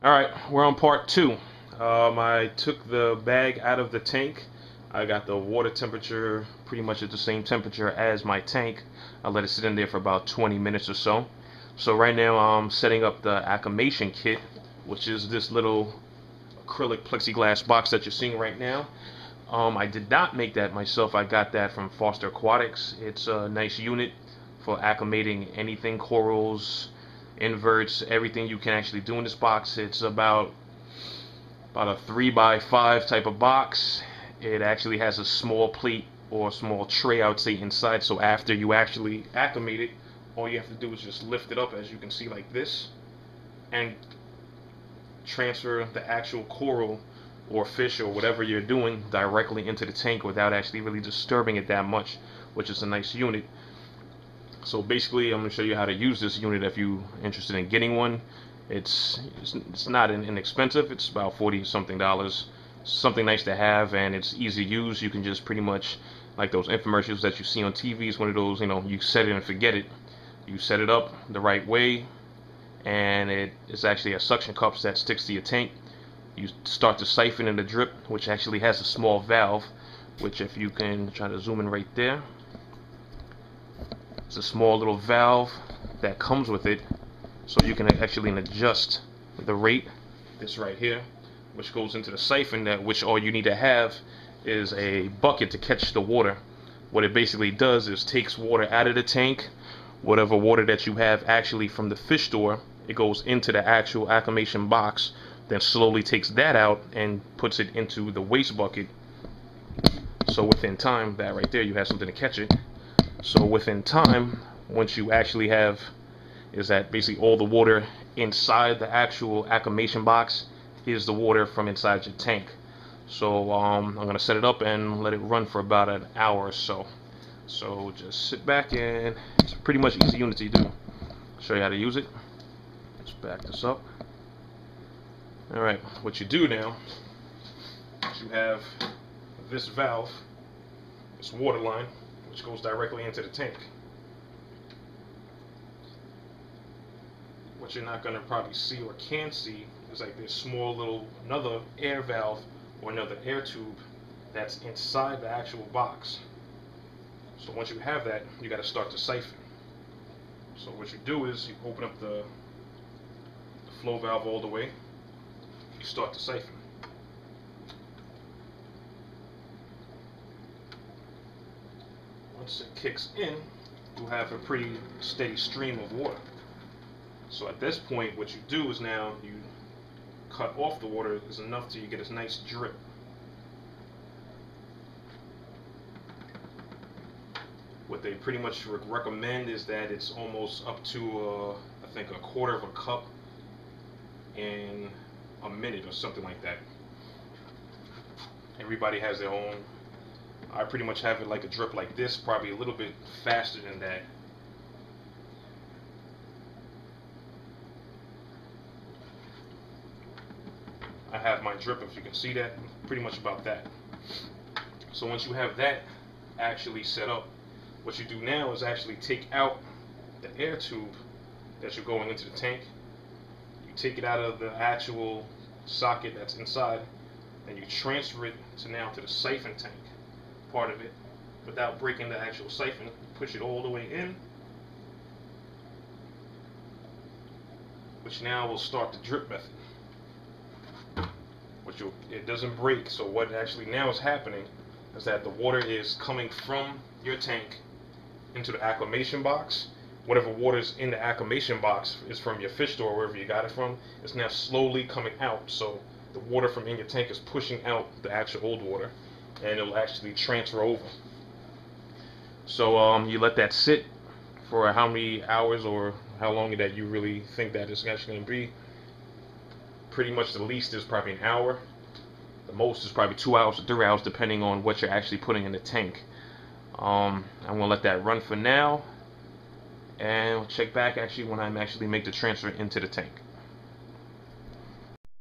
Alright, we're on part two. I took the bag out of the tank. I got the water temperature pretty much at the same temperature as my tank. I let it sit in there for about 20 minutes or so. So right now I'm setting up the Acclimation Kit, which is this little acrylic plexiglass box that you're seeing right now. I did not make that myself. I got that from Foster Aquatics. It's a nice unit for acclimating anything, corals, inverts, everything you can actually do in this box. It's about a 3 by 5 type of box. It actually has a small plate or small tray, I would say, inside. So after you actually acclimate it, all you have to do is just lift it up, as you can see, like this, and transfer the actual coral or fish or whatever you're doing directly into the tank without actually really disturbing it that much, which is a nice unit. So basically, I'm going to show you how to use this unit if you're interested in getting one. It's not inexpensive. It's about 40 something dollars. Something nice to have, and it's easy to use. You can just pretty much, like those infomercials that you see on TV, is one of those, you set it and forget it. You set it up the right way, and it is actually a suction cup that sticks to your tank. You start to siphon in the drip, which actually has a small valve, which if you can try to zoom in right there, it's a small little valve that comes with it, so you can actually adjust the rate. This right here, which goes into the siphon, that which all you need to have is a bucket to catch the water. What it basically does is takes water out of the tank, whatever water that you have actually from the fish store, it goes into the actual acclimation box, then slowly takes that out and puts it into the waste bucket. So within time, that right there, you have something to catch it. So within time, once you actually have, is that basically all the water inside the actual acclimation box is the water from inside your tank. So I'm going to set it up and let it run for about an hour or so. So just sit back, and it's a pretty much easy unit to do. Show you how to use it. Let's back this up. Alright, what you do now is you have this valve, this water line, which goes directly into the tank. What you're not going to probably see or can see is like this small little another air valve or another air tube that's inside the actual box. So once you have that, you got to start to siphon. So what you do is you open up the flow valve all the way. You start to siphon. Once it kicks in, you'll have a pretty steady stream of water. So at this point, what you do is now you cut off the water is enough till you get a nice drip. What they pretty much recommend is that it's almost up to I think a quarter of a cup in a minute or something like that. Everybody has their own. I pretty much have it like a drip like this, probably a little bit faster than that. I have my drip, if you can see that, pretty much about that. So once you have that actually set up, what you do now is actually take out the air tube that you're going into the tank. You take it out of the actual socket that's inside, and you transfer it to the siphon tank part of it without breaking the actual siphon. You push it all the way in, which now will start the drip method. It doesn't break, so what actually now is happening is that the water is coming from your tank into the acclimation box. Whatever water is in the acclimation box is from your fish store, wherever you got it from. It's now slowly coming out, so the water from in your tank is pushing out the actual old water, and it'll actually transfer over. So you let that sit for how many hours or how long that you really think that it's actually going to be. Pretty much the least is probably an hour. The most is probably 2 hours or 3 hours, depending on what you're actually putting in the tank. I'm gonna let that run for now, and we'll check back actually when I actually make the transfer into the tank.